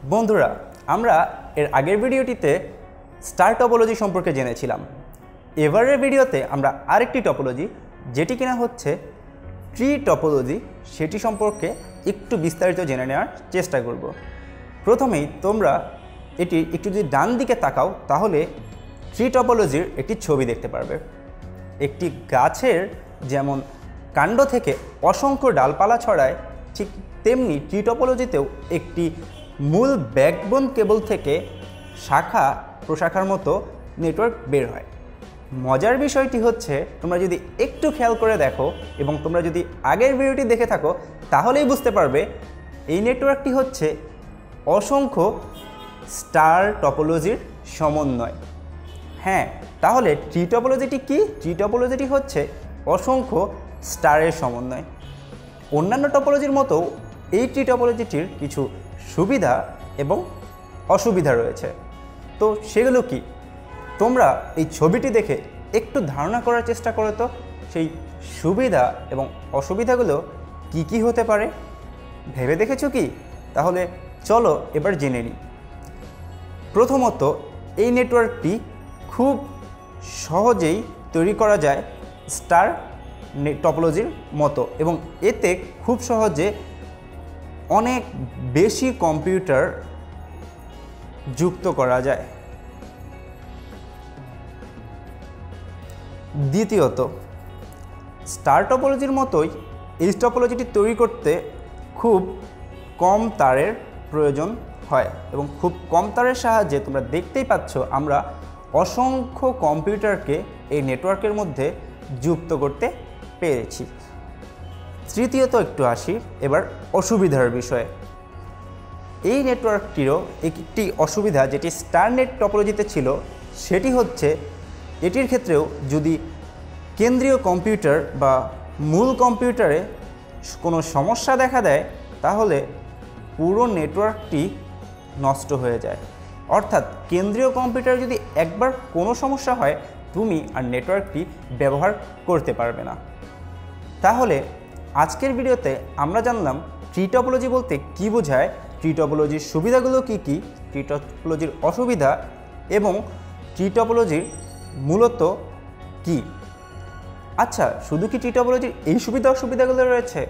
বন্ধুরা, আমরা এর আগের ভিডিওটিতে স্টার টপোলজি সম্পর্কে জেনেছিলাম। এবারের ভিডিওতে আমরা আরেকটি টপোলজি, যেটি কিনা হচ্ছে ট্রি টপোলজি, সেটি সম্পর্কে একটু বিস্তারিত জেনে নেওয়ার চেষ্টা করব। প্রথমেই তোমরা এটি একটু যদি ডান দিকে তাকাও তাহলে ট্রি টপোলজির একটি ছবি দেখতে পারবে। একটি গাছের যেমন কাণ্ড থেকে অসংখ্য ডালপালা ছড়ায়, ঠিক তেমনি ট্রি টপোলজিতেও একটি মূল ব্যাকবোন কেবল থেকে শাখা প্রশাখার মতো নেটওয়ার্ক বের হয়। মজার বিষয়টি হচ্ছে, তোমরা যদি একটু খেয়াল করে দেখো এবং তোমরা যদি আগের ভিডিওটি দেখে থাকো তাহলেই বুঝতে পারবে এই নেটওয়ার্কটি হচ্ছে অসংখ্য স্টার টপোলজির সমন্বয়। হ্যাঁ, তাহলে ট্রি টপোলজিটি কি? ট্রি টপোলজিটি হচ্ছে অসংখ্য স্টারের সমন্বয়। অন্যান্য টপোলজির মতো এই ট্রি টপোলজিটির কিছু সুবিধা এবং অসুবিধা রয়েছে। তো সেগুলো কি? তোমরা এই ছবিটি দেখে একটু ধারণা করার চেষ্টা করো তো সেই সুবিধা এবং অসুবিধাগুলো কি কি হতে পারে। ভেবে দেখেছো কি? তাহলে চলো এবার জেনে নিই। প্রথমত, এই নেটওয়ার্কটি খুব সহজেই তৈরি করা যায় স্টার টপোলজির মতো, এবং এতে খুব সহজে অনেক বেশি কম্পিউটার যুক্ত করা যায়। দ্বিতীয়ত, স্টার টপোলজির মতোই এই টপোলজিটি তৈরি করতে খুব কম তারের প্রয়োজন হয়, এবং খুব কম তারের সাহায্যে তোমরা দেখতেই পাচ্ছ আমরা অসংখ্য কম্পিউটারকে এই নেটওয়ার্কের মধ্যে যুক্ত করতে পেরেছি। তৃতীয়ত একটু আসি এবার অসুবিধার বিষয়ে। এই নেটওয়ার্কটিরও একটি অসুবিধা যেটি স্টার নেট টপোলজিতে ছিল, সেটি হচ্ছে এটির ক্ষেত্রেও যদি কেন্দ্রীয় কম্পিউটার বা মূল কম্পিউটারে কোনো সমস্যা দেখা দেয় তাহলে পুরো নেটওয়ার্কটি নষ্ট হয়ে যায়। অর্থাৎ কেন্দ্রীয় কম্পিউটারে যদি একবার কোনো সমস্যা হয়, তুমি আর নেটওয়ার্কটি ব্যবহার করতে পারবে না। তাহলে আজকের ভিডিওতে আমরা জানলাম ট্রি টপোলজি বলতে কী বোঝায়, ট্রি টপোলজির সুবিধাগুলো কী কী, ট্রি টপোলজির অসুবিধা, এবং ট্রি টপোলজির মূলত কী। আচ্ছা, শুধু কি ট্রি টপোলজির এই সুবিধা অসুবিধাগুলো রয়েছে?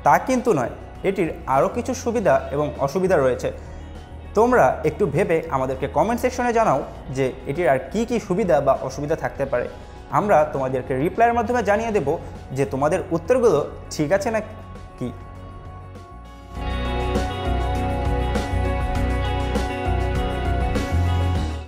তা কিন্তু নয়, এটির আরও কিছু সুবিধা এবং অসুবিধা রয়েছে। তোমরা একটু ভেবে আমাদেরকে কমেন্ট সেকশনে জানাও যে এটির আর কি কি সুবিধা বা অসুবিধা থাকতে পারে। আমরা তোমাদেরকে রিপ্লাইয়ের মাধ্যমে জানিয়ে দেব যে তোমাদের উত্তরগুলো ঠিক আছে না কি।